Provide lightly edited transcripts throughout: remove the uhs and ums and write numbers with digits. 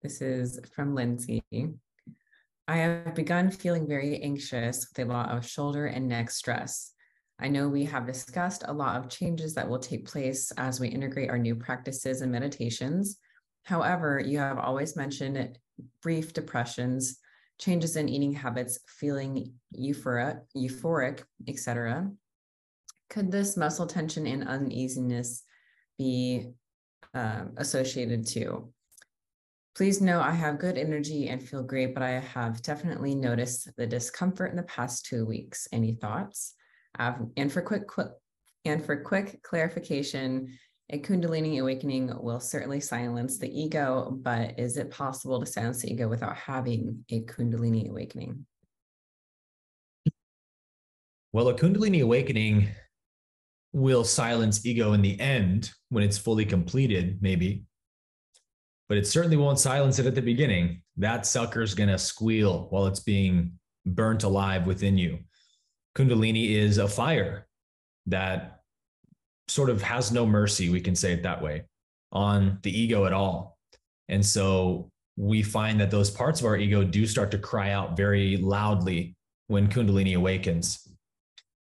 This is from Lindsay. I have begun feeling very anxious with a lot of shoulder and neck stress. I know we have discussed a lot of changes that will take place as we integrate our new practices and meditations. However, you have always mentioned brief depressions, changes in eating habits, feeling euphoric, etc. Could this muscle tension and uneasiness be associated too? Please know I have good energy and feel great, but I have definitely noticed the discomfort in the past 2 weeks. Any thoughts? And for quick clarification, a Kundalini awakening will certainly silence the ego, but is it possible to silence the ego without having a Kundalini awakening? Well, a Kundalini awakening will silence ego in the end when it's fully completed, maybe. But it certainly won't silence it at the beginning. That sucker's going to squeal while it's being burnt alive within you. Kundalini is a fire that sort of has no mercy, we can say it that way, on the ego at all. And so we find that those parts of our ego do start to cry out very loudly when Kundalini awakens.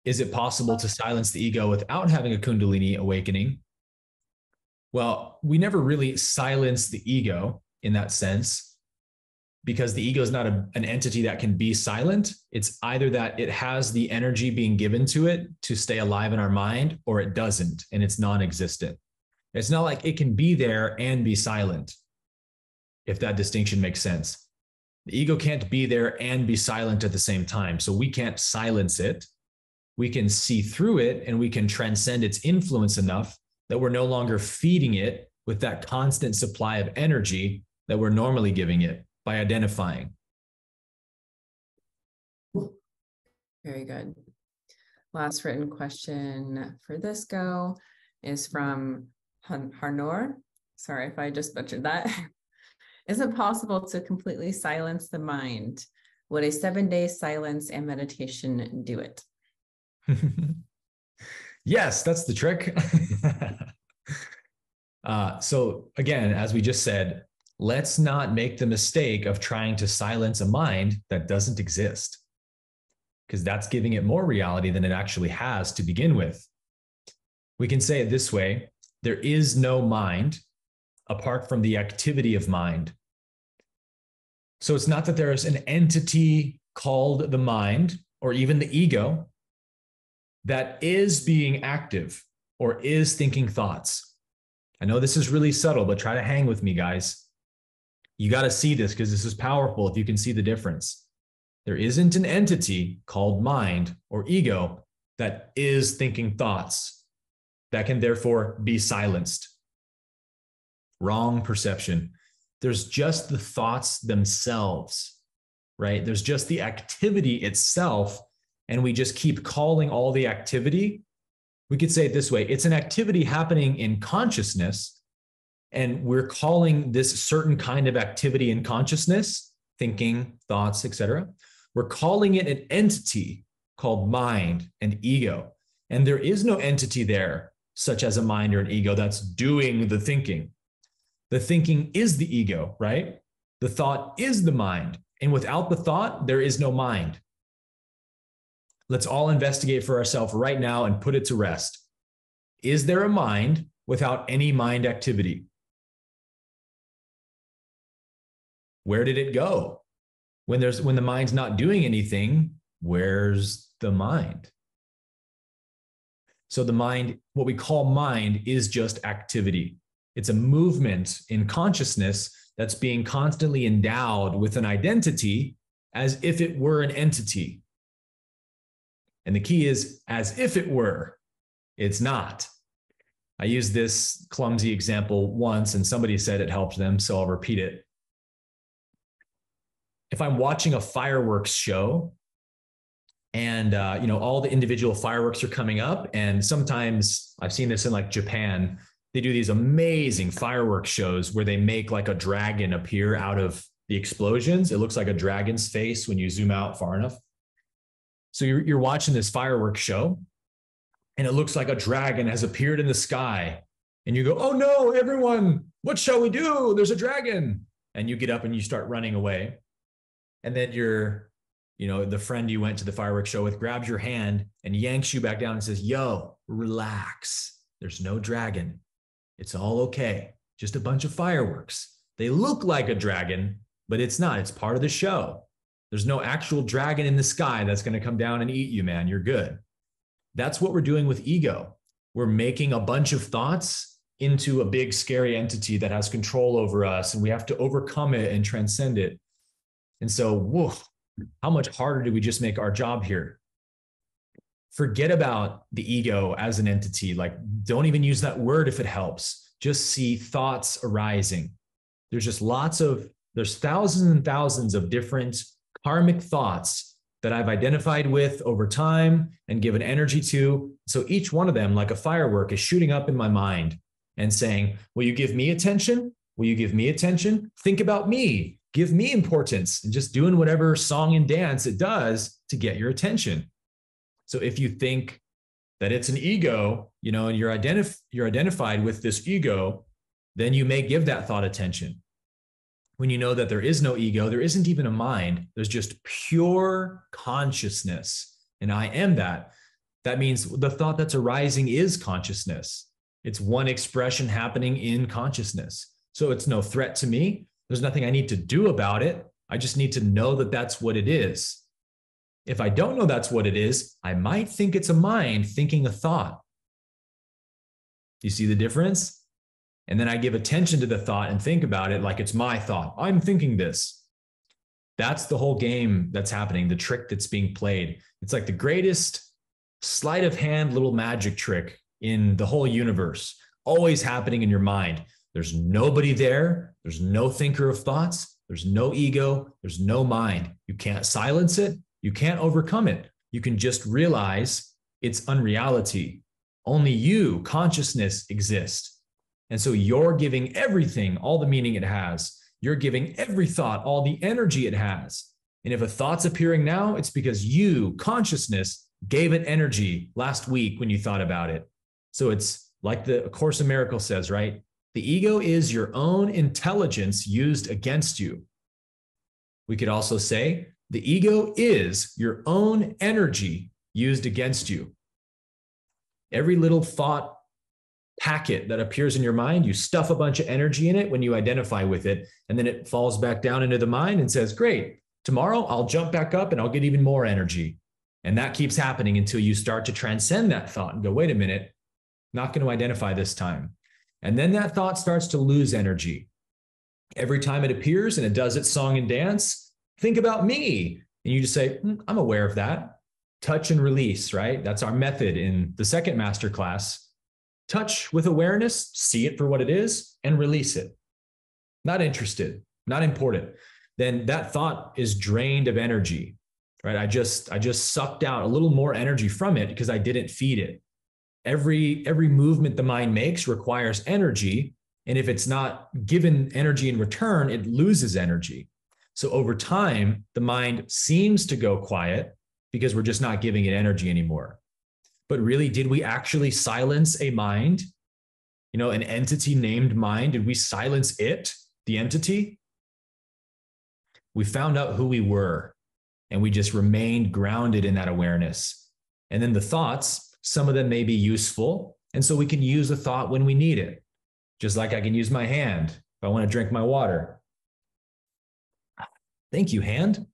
Is it possible to silence the ego without having a Kundalini awakening? Well, we never really silence the ego in that sense, because the ego is not an entity that can be silent. It's either that it has the energy being given to it to stay alive in our mind, or it doesn't, and it's non-existent. It's not like it can be there and be silent, if that distinction makes sense. The ego can't be there and be silent at the same time, so we can't silence it. We can see through it, and we can transcend its influence enough that we're no longer feeding it with that constant supply of energy that we're normally giving it by identifying. Very good. Last written question for this go is from Harnor. Sorry if I just butchered that. Is it possible to completely silence the mind? Would a 7-day silence and meditation do it? Yes, that's the trick. So again, as we just said, let's not make the mistake of trying to silence a mind that doesn't exist, because that's giving it more reality than it actually has to begin with. We can say it this way: there is no mind apart from the activity of mind. So it's not that there's an entity called the mind or even the ego that is being active or is thinking thoughts. I know this is really subtle, but try to hang with me, guys. You got to see this, because this is powerful if you can see the difference. There isn't an entity called mind or ego that is thinking thoughts that can therefore be silenced. Wrong perception. There's just the thoughts themselves, right? There's just the activity itself. And we just keep calling all the activity. We could say it this way: it's an activity happening in consciousness, and we're calling this certain kind of activity in consciousness, thinking, thoughts, etc. We're calling it an entity called mind and ego. And there is no entity there, such as a mind or an ego, that's doing the thinking. The thinking is the ego, right? The thought is the mind. And without the thought, there is no mind. Let's all investigate for ourselves right now and put it to rest. Is there a mind without any mind activity? Where did it go? When the mind's not doing anything, where's the mind? So the mind, what we call mind, is just activity. It's a movement in consciousness that's being constantly endowed with an identity as if it were an entity. And the key is as if it were. It's not. I used this clumsy example once and somebody said it helped them, so I'll repeat it. If I'm watching a fireworks show and all the individual fireworks are coming up, and sometimes I've seen this in like Japan, they do these amazing fireworks shows where they make like a dragon appear out of the explosions. It looks like a dragon's face when you zoom out far enough. So you're watching this fireworks show, and it looks like a dragon has appeared in the sky. And you go, "Oh no, everyone, what shall we do? There's a dragon." and you get up and you start running away. And then the friend you went to the fireworks show with grabs your hand and yanks you back down and says, yo, relax. There's no dragon. It's all okay. Just a bunch of fireworks. They look like a dragon, but it's not. It's part of the show. There's no actual dragon in the sky that's going to come down and eat you, man. You're good. That's what we're doing with ego. We're making a bunch of thoughts into a big, scary entity that has control over us, and we have to overcome it and transcend it. And so, whoa, how much harder do we just make our job here? Forget about the ego as an entity. Like, don't even use that word if it helps. Just see thoughts arising. There's thousands and thousands of different karmic thoughts that I've identified with over time and given energy to. So each one of them, like a firework, is shooting up in my mind and saying, will you give me attention? Will you give me attention? Think about me. Give me importance, and just doing whatever song and dance it does to get your attention. So if you think that it's an ego, and you're identified with this ego, then you may give that thought attention. When you know that there is no ego, there isn't even a mind, there's just pure consciousness. And I am that. That means the thought that's arising is consciousness. It's one expression happening in consciousness. So it's no threat to me. There's nothing I need to do about it. I just need to know that that's what it is. If I don't know that's what it is, I might think it's a mind thinking a thought. Do you see the difference? And then I give attention to the thought and think about it like it's my thought. I'm thinking this. That's the whole game that's happening, the trick that's being played. It's like the greatest sleight of hand little magic trick in the whole universe, always happening in your mind. There's nobody there. There's no thinker of thoughts. There's no ego. There's no mind. You can't silence it. You can't overcome it. You can just realize it's unreality. Only you, consciousness, exist. And so you're giving everything all the meaning it has. You're giving every thought all the energy it has. And if a thought's appearing now, it's because you, consciousness, gave it energy last week when you thought about it. So it's like the Course in Miracles says, right? The ego is your own intelligence used against you. We could also say the ego is your own energy used against you. Every little thought packet that appears in your mind, you stuff a bunch of energy in it when you identify with it, and then it falls back down into the mind and says, great, tomorrow I'll jump back up and I'll get even more energy. And that keeps happening until you start to transcend that thought and go, wait a minute, not going to identify this time. And then that thought starts to lose energy. Every time it appears and it does its song and dance, think about me. And you just say, I'm aware of that. Touch and release, right? That's our method in the second masterclass. Touch with awareness, see it for what it is, and release it. Not interested, not important. Then that thought is drained of energy, right? I just sucked out a little more energy from it because I didn't feed it. Every movement the mind makes requires energy. And if it's not given energy in return, it loses energy. So over time, the mind seems to go quiet because we're just not giving it energy anymore. But really, did we actually silence a mind? An entity named mind, did we silence it, the entity? We found out who we were, and we just remained grounded in that awareness. And then the thoughts, some of them may be useful, and so we can use a thought when we need it. Just like I can use my hand if I want to drink my water. Thank you, hand.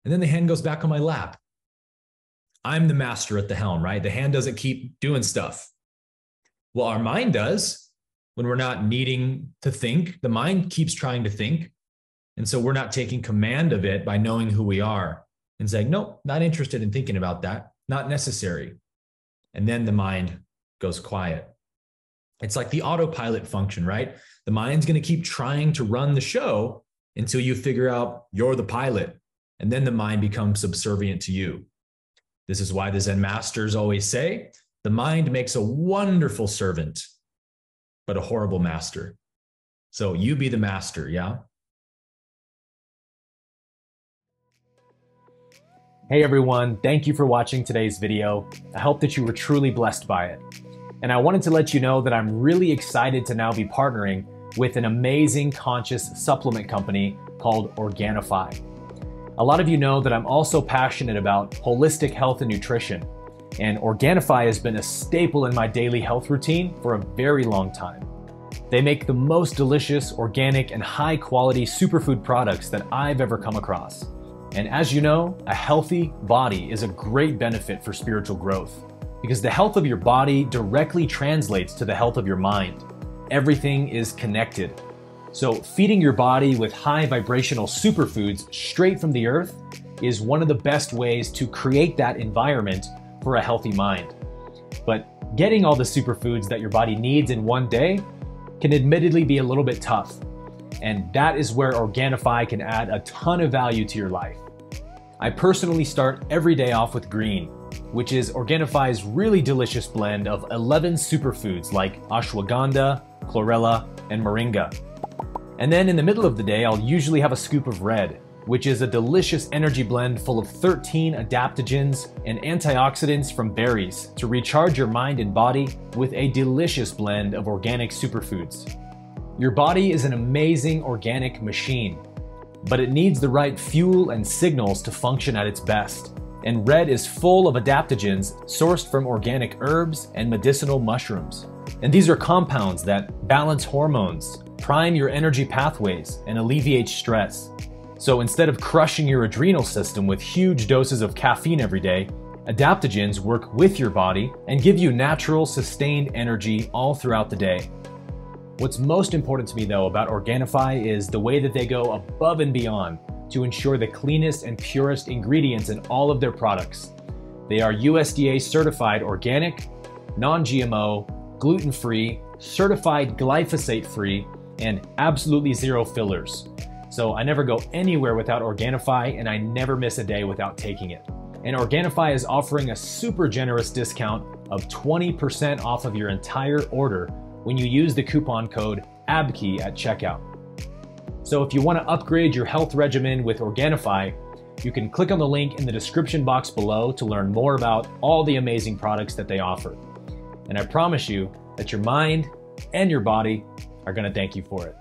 And then the hand goes back on my lap. I'm the master at the helm, right? The hand doesn't keep doing stuff. Well, our mind does. When we're not needing to think, the mind keeps trying to think. And so we're not taking command of it by knowing who we are and saying, nope, not interested in thinking about that. Not necessary. And then the mind goes quiet. It's like the autopilot function, right? The mind's going to keep trying to run the show until you figure out you're the pilot. And then the mind becomes subservient to you. This is why the Zen masters always say, the mind makes a wonderful servant, but a horrible master. So you be the master, yeah? Hey everyone, thank you for watching today's video. I hope that you were truly blessed by it. And I wanted to let you know that I'm really excited to now be partnering with an amazing conscious supplement company called ORGANIFI. A lot of you know that I'm also passionate about holistic health and nutrition, and ORGANIFI has been a staple in my daily health routine for a very long time. They make the most delicious, organic, and high-quality superfood products that I've ever come across. And as you know, a healthy body is a great benefit for spiritual growth, because the health of your body directly translates to the health of your mind. Everything is connected. So feeding your body with high vibrational superfoods straight from the earth is one of the best ways to create that environment for a healthy mind. But getting all the superfoods that your body needs in one day can admittedly be a little bit tough. And that is where ORGANIFI can add a ton of value to your life. I personally start every day off with green, which is ORGANIFI's really delicious blend of 11 superfoods like ashwagandha, chlorella, and moringa. And then in the middle of the day, I'll usually have a scoop of red, which is a delicious energy blend full of 13 adaptogens and antioxidants from berries to recharge your mind and body with a delicious blend of organic superfoods. Your body is an amazing organic machine, but it needs the right fuel and signals to function at its best. And red is full of adaptogens sourced from organic herbs and medicinal mushrooms. And these are compounds that balance hormones, prime your energy pathways, and alleviate stress. So instead of crushing your adrenal system with huge doses of caffeine every day, adaptogens work with your body and give you natural, sustained energy all throughout the day. What's most important to me though about ORGANIFI is the way that they go above and beyond to ensure the cleanest and purest ingredients in all of their products. They are USDA certified organic, non-GMO, gluten-free, certified glyphosate-free, and absolutely zero fillers. So I never go anywhere without ORGANIFI, and I never miss a day without taking it. And ORGANIFI is offering a super generous discount of 20% off of your entire order when you use the coupon code ABKE at checkout. So if you want to upgrade your health regimen with ORGANIFI, you can click on the link in the description box below to learn more about all the amazing products that they offer. And I promise you that your mind and your body are going to thank you for it.